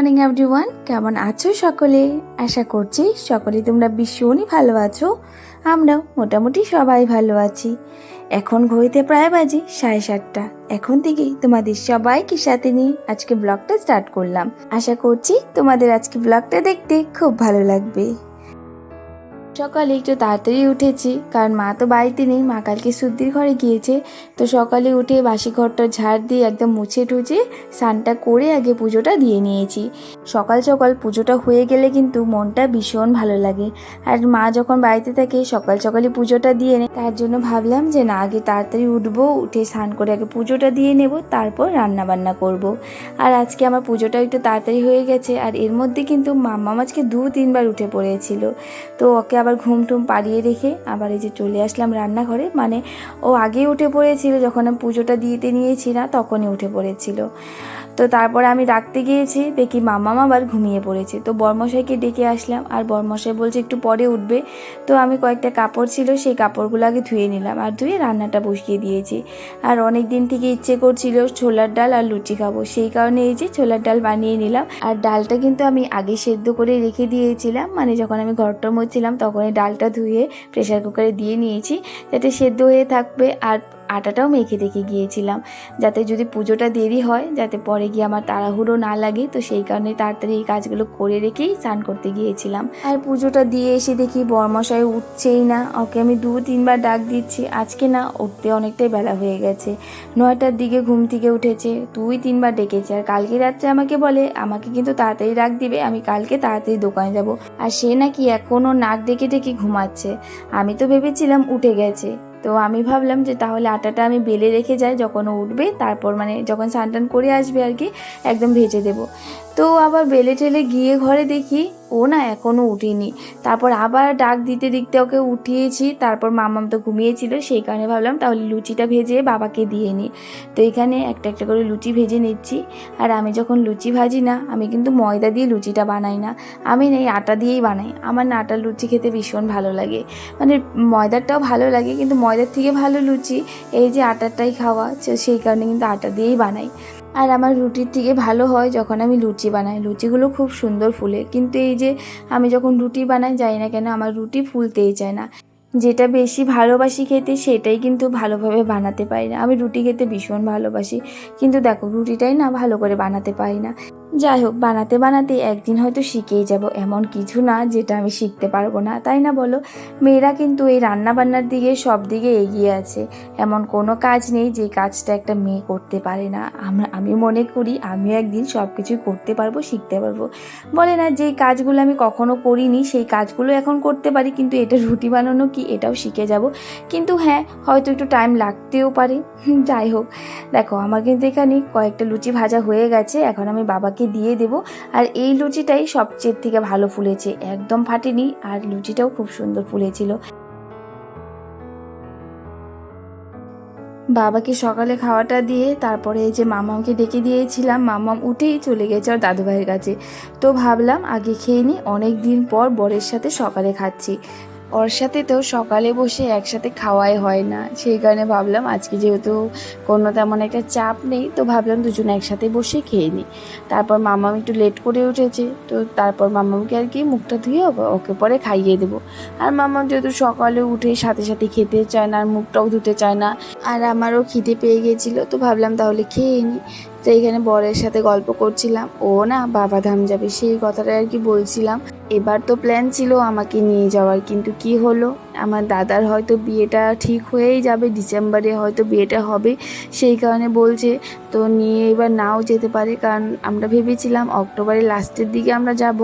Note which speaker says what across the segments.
Speaker 1: Morning everyone, কেমন আছো সকলে? আশা করছি সকলে তোমরা ভীষণই ভালো আছো। আমরাও মোটামুটি সবাই ভালো আছি। এখন ঘড়িতে প্রায় বাজে 7:30। এখন থেকেই তোমাদের সবাইকে সাথে নিয়ে আজকে ব্লগটা স্টার্ট করলাম। আশা করছি তোমাদের আজকে ব্লগটা দেখতে খুব ভালো লাগবে। সকালে একটু তাড়াতাড়ি উঠেছি, কারণ মা তো বাড়িতে নেই, মা কালকে সুদ্দির ঘরে গিয়েছে। তো সকালে উঠে বাসি ঘরটা ঝাড় দিয়ে একদম মুছে টুছে স্নানটা করে আগে পুজোটা দিয়ে নিয়েছি। সকাল সকাল পুজোটা হয়ে গেলে কিন্তু মনটা ভীষণ ভালো লাগে। আর মা যখন বাড়িতে থাকে সকাল সকালই পুজোটা দিয়ে নেয়, তার জন্য ভাবলাম যে না, আগে তাড়াতাড়ি উঠবো, উঠে স্নান করে আগে পুজোটা দিয়ে নেব, তারপর রান্না বান্না করব। আর আজকে আমার পুজোটা একটু তাড়াতাড়ি হয়ে গেছে। আর এর মধ্যে কিন্তু মাম্মা আজকে 2-3বার উঠে পড়েছিল। তো ওকে আবার ঘুম টুম পাড়িয়ে রেখে আবার এই যে চলে আসলাম রান্নাঘরে। মানে ও আগেই উঠে পড়েছিল, যখন আমি পুজোটা দিতে নিয়েছি না তখনই উঠে পড়েছিল। তো তারপরে আমি ডাকতে গিয়েছি, দেখি মাম্মাম আবার ঘুমিয়ে পড়েছে। তো বরমশাইকে ডেকে আসলাম, আর বরমশাই বলছে একটু পরে উঠবে। তো আমি কয়েকটা কাপড় ছিল, সেই কাপড়গুলো আগে ধুয়ে নিলাম, আর ধুয়ে রান্নাটা বসিয়ে দিয়েছি। আর অনেক দিন থেকে ইচ্ছে করছিল ছোলার ডাল আর লুচি খাবো, সেই কারণে এই যে ছোলার ডাল বানিয়ে নিলাম। আর ডালটা কিন্তু আমি আগে সেদ্ধ করে রেখে দিয়েছিলাম, মানে যখন আমি ঘরটা মুছছিলাম তখন এই ডালটা ধুয়ে প্রেসার কুকারে দিয়ে নিয়েছি, যাতে সেদ্ধ হয়ে থাকবে। আর আটাটাও মেখে রেখে গিয়েছিলাম, যাতে যদি পুজোটা দেরি হয় যাতে পরে গিয়ে আমার তাড়াহুড়ো না লাগে। তো সেই কারণে তাড়াতাড়ি এই কাজগুলো করে রেখেই স্নান করতে গিয়েছিলাম। আর পুজোটা দিয়ে এসে দেখি বরমশাই উঠছেই না। ওকে আমি 2-3বার ডাক দিচ্ছি, আজকে না উঠতে অনেকটাই বেলা হয়ে গেছে। 9টার দিকে ঘুম থেকে উঠেছে, 2-3বার ডেকেছে। আর কালকে রাত্রে আমাকে বলে আমাকে কিন্তু তাড়াতাড়ি ডাক দিবে, আমি কালকে তাড়াতাড়ি দোকানে যাব। আর সে নাকি এখনও নাক ডেকে ডেকে ঘুমাচ্ছে। আমি তো ভেবেছিলাম উঠে গেছে। তো আমি ভাবলাম যে তাহলে আটাটা আমি বেলে রেখে যাই, যখন ও উঠবে তারপর মানে যখন স্নান টান করে আসবে আর কি, একদম ভেজে দেবো। তো আবার বেলে টেলে গিয়ে ঘরে দেখি ও না এখনও উঠিনি। তারপর আবার ডাক দিতে দিতে ওকে উঠিয়েছি। তারপর মাম্মাম তো ঘুমিয়েছিল, সেই কারণে ভাবলাম তাহলে লুচিটা ভেজে বাবাকে দিয়ে নিই। তো এখানে একটা একটা করে লুচি ভেজে নিচ্ছি। আর আমি যখন লুচি ভাজি না, আমি কিন্তু ময়দা দিয়ে লুচিটা বানাই না, আমি এই আটা দিয়েই বানাই। আমার না আটার লুচি খেতে ভীষণ ভালো লাগে, মানে ময়দারটাও ভালো লাগে কিন্তু ময়দার থেকে ভালো লুচি এই যে আটাটাই খাওয়া, সেই কারণে কিন্তু আটা দিয়েই বানাই। আর আমার রুটির থেকে ভালো হয় যখন আমি লুচি বানাই, লুচিগুলো খুব সুন্দর ফুলে। কিন্তু এই যে আমি যখন রুটি বানাই, জানি না কেন আমার রুটি ফুলতেই চায় না। যেটা বেশি ভালোবাসি খেতে সেটাই কিন্তু ভালোভাবে বানাতে পারি না। আমি রুটি খেতে ভীষণ ভালোবাসি, কিন্তু দেখো রুটিটাই না ভালো করে বানাতে পারি না। যাই হোক, বানাতে বানাতে একদিন হয়তো শিখেই যাব, এমন কিছু না যেটা আমি শিখতে পারবো না, তাই না বলো? মেয়েরা কিন্তু এই রান্না বান্নার দিকে সব দিকে এগিয়ে আছে। এমন কোনো কাজ নেই যে কাজটা একটা মেয়ে করতে পারে না। আমি মনে করি আমিও একদিন সব কিছুই করতে পারবো, শিখতে পারবো। বলে না, যেই কাজগুলো আমি কখনো করিনি সেই কাজগুলো এখন করতে পারি, কিন্তু এটা রুটি বানানো কি এটাও শিখে যাব। কিন্তু হ্যাঁ, হয়তো একটু টাইম লাগতেও পারে। যাই হোক, দেখো আমার কিন্তু এখানে কয়েকটা লুচি ভাজা হয়ে গেছে, এখন আমি বাবাকে দিয়ে দেব। আর এই লুচিটাই সবচেয়ে থেকে ভালো ফুলেছে, একদম ফাটেনি, আর লুচিটাও খুব সুন্দর ফুলেছিল। বাবাকে সকালে খাওয়াটা দিয়ে তারপরে এই যে মামাকে ডেকে দিয়েছিলাম, মামাম উঠেই চলে গেছে ওর দাদুভাইয়ের কাছে। তো ভাবলাম আগে খেয়ে নিই, অনেক দিন পর বরের সাথে সকালে খাচ্ছি। ওর সাথে তো সকালে বসে একসাথে খাওয়াই হয় না, সেই কারণে ভাবলাম আজকে যেহেতু কোনো তেমন একটা চাপ নেই, তো ভাবলাম দুজনে একসাথে বসে খেয়ে নিই। তারপর মামাম একটু লেট করে উঠেছে, তো তারপর মামামকে আর কি মুখটা ধুয়ে ওকে পরে খাইয়ে দেবো। আর মামাম যেহেতু সকালে উঠে সাথে সাথে খেতে চায় না, আর মুখটাও ধুতে চায় না, আর আমারও খিদে পেয়ে গেছিলো, তো ভাবলাম তাহলে খেয়ে নিই। তো এখানে বরের সাথে গল্প করছিলাম, ও না বাবাধাম যাবে সেই কথাটা আর কি বলছিলাম। এবার তো প্ল্যান ছিল আমাকে নিয়ে যাওয়ার, কিন্তু কি হলো, আমার দাদার হয়তো বিয়েটা ঠিক হয়েই যাবে, ডিসেম্বরে হয়তো বিয়েটা হবে, সেই কারণে বলছে তো নিয়ে এবার নাও যেতে পারে। কারণ আমরা ভেবেছিলাম অক্টোবরের লাস্টের দিকে আমরা যাব,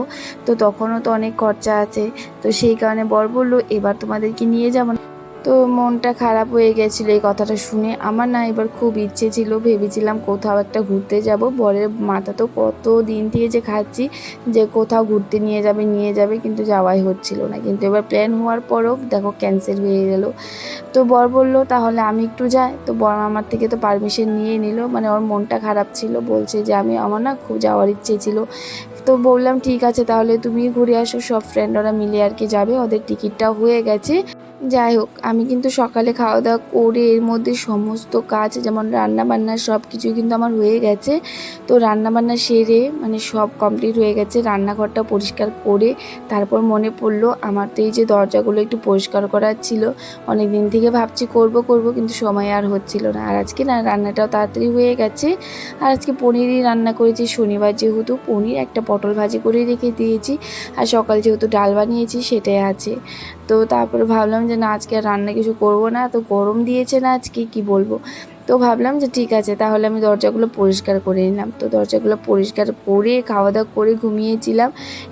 Speaker 1: তো তখনও তো অনেক খরচা আছে। তো সেই কারণে বর বললো এবার তোমাদেরকে নিয়ে যাব না। তো মনটা খারাপ হয়ে গেছিলো এই কথাটা শুনে। আমার না এবার খুব ইচ্ছে ছিল, ভেবেছিলাম কোথাও একটা ঘুরতে যাব। বরের মাথা তো কত দিন থেকে যে খাচ্ছি যে কোথাও ঘুরতে নিয়ে যাবে, কিন্তু যাওয়াই হচ্ছিল না। কিন্তু এবার প্ল্যান হওয়ার পরও দেখো ক্যান্সেল হয়ে গেল। তো বর বলল তাহলে আমি একটু যাই। তো বর আমার থেকে তো পারমিশন নিয়ে নিল, মানে ওর মনটা খারাপ ছিল, বলছে যে আমার না খুব যাওয়ার ইচ্ছে ছিল। তো বললাম ঠিক আছে তাহলে তুমি ঘুরে আসো, সব ফ্রেন্ডরা মিলে আর কি যাবে, ওদের টিকিটটাও হয়ে গেছে। যাই হোক, আমি কিন্তু সকালে খাওয়া দাওয়া করে এর মধ্যে সমস্ত কাজ যেমন রান্না বান্না সব কিছুই কিন্তু আমার হয়ে গেছে। তো রান্না বান্না সেরে মানে সব কমপ্লিট হয়ে গেছে, রান্নাঘরটা পরিষ্কার করে তারপর মনে পড়লো আমার তো এই যে দরজাগুলো একটু পরিষ্কার করার ছিল। অনেক দিন থেকে ভাবছি করব করব, কিন্তু সময় আর হচ্ছিল না। আর আজকে না রান্নাটাও তাড়াতাড়ি হয়ে গেছে। আর আজকে পনিরই রান্না করেছি, শনিবার যেহেতু পনির, একটা পটল ভাজি করে রেখে দিয়েছি। আর সকাল যেহেতু ডাল বানিয়েছি সেটাই আছে। তো তারপরে ভাবলাম যে না আজকে আর রান্না কিছু করব না, তো গরম দিয়েছে না আজকে কি বলবো। তো ভাবলাম যে ঠিক আছে তাহলে আমি দরজাগুলো পরিষ্কার করে নিলাম। তো দরজাগুলো পরিষ্কার করে খাওয়া দাওয়া করে ঘুমিয়েছিলাম।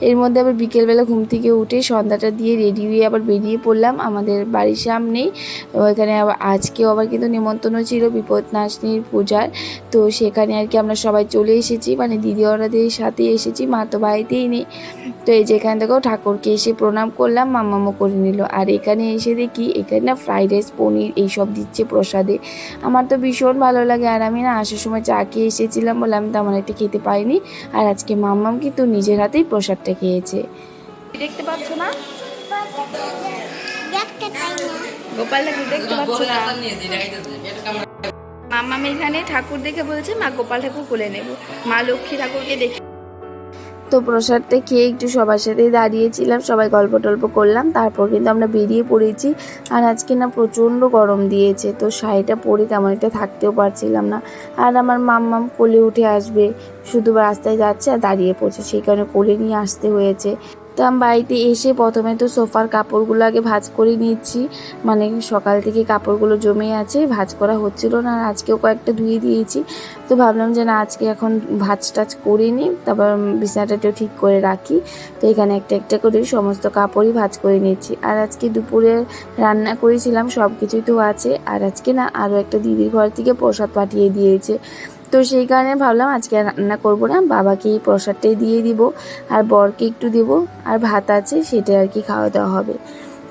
Speaker 1: এর মধ্যে আবার বিকেলবেলা ঘুম থেকে উঠে সন্ধ্যাটা দিয়ে রেডি হয়ে আবার বেরিয়ে পড়লাম আমাদের বাড়ির সামনেই। ওইখানে আবার আজকেও আবার কিন্তু নিমন্ত্রণ ছিল বিপদনাশিনীর পূজার। তো সেখানে আর কি আমরা সবাই চলে এসেছি, মানে দিদি ওনাদের সাথে এসেছি, মা তো বাড়িতেই নেই। তো এই যে এখান থেকেও ঠাকুরকে এসে প্রণাম করলাম, মাম্মামও করে নিল। আর এখানে এসে দেখি এখানে না ফ্রাইড রাইস পনির এইসব দিচ্ছে প্রসাদে। আমার তো ভীষণ ভালো লাগে। আর আমি না আসার সময় চা খেয়ে এসেছিলাম বলে আমি তেমন একটা খেতে পাইনি। আর আজকে মাম্মাম কিন্তু নিজের হাতেই প্রসাদটা খেয়েছে। দেখতে পাচ্ছ না গোপাল ঠাকুর, দেখতে পাচ্ছ না? মাম্মাম এখানে ঠাকুর দেখে বলছে মা গোপাল ঠাকুর কোলে নেব, মা লক্ষ্মী ঠাকুরকে দেখে। তো প্রসাদটা খেয়ে একটু সবার সাথেই দাঁড়িয়েছিলাম, সবাই গল্প টল্প করলাম, তারপর কিন্তু আমরা বেরিয়ে পড়েছি। আর আজকে না প্রচণ্ড গরম দিয়েছে, তো শাড়িটা পরে তেমন একটা থাকতেও পারছিলাম না। আর আমার মাম্মাম কোলে উঠে আসবে, শুধু রাস্তায় যাচ্ছে আর দাঁড়িয়ে পড়ছে, সেই কারণে কোলে নিয়ে আসতে হয়েছে। তো আমি বাড়িতে এসে প্রথমে তো সোফার কাপড়গুলো আগে ভাঁজ করে নিচ্ছি, মানে সকাল থেকে কাপড়গুলো জমে আছে, ভাঁজ করা হচ্ছিল না। আর আজকেও কয়েকটা ধুয়ে দিয়েছি। তো ভাবলাম যে না আজকে এখন ভাঁজ টাজ করে নিই, তারপর বিছানাটাও ঠিক করে রাখি। তো এখানে একটা একটা করে সমস্ত কাপড়ই ভাঁজ করে নিচ্ছি। আর আজকে দুপুরে রান্না করেছিলাম, সব কিছুই তো আছে। আর আজকে না আরও একটা দিদির ঘর থেকে প্রসাদ পাঠিয়ে দিয়েছে, তো সেই কারণে ভাবলাম আজকে রান্না করব না, বাবাকে এই প্রসাদটাই দিয়ে দিব আর বরকে একটু দেবো। আর ভাত আছে সেটাই আর কি খাওয়া দাওয়া হবে।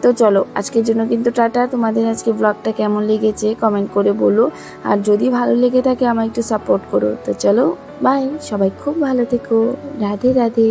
Speaker 1: তো চলো আজকের জন্য কিন্তু টাটা। তোমাদের আজকে ব্লগটা কেমন লেগেছে কমেন্ট করে বলো, আর যদি ভালো লেগে থাকে আমায় একটু সাপোর্ট করো। তো চলো বাই, সবাই খুব ভালো থেকো, রাধে রাধে।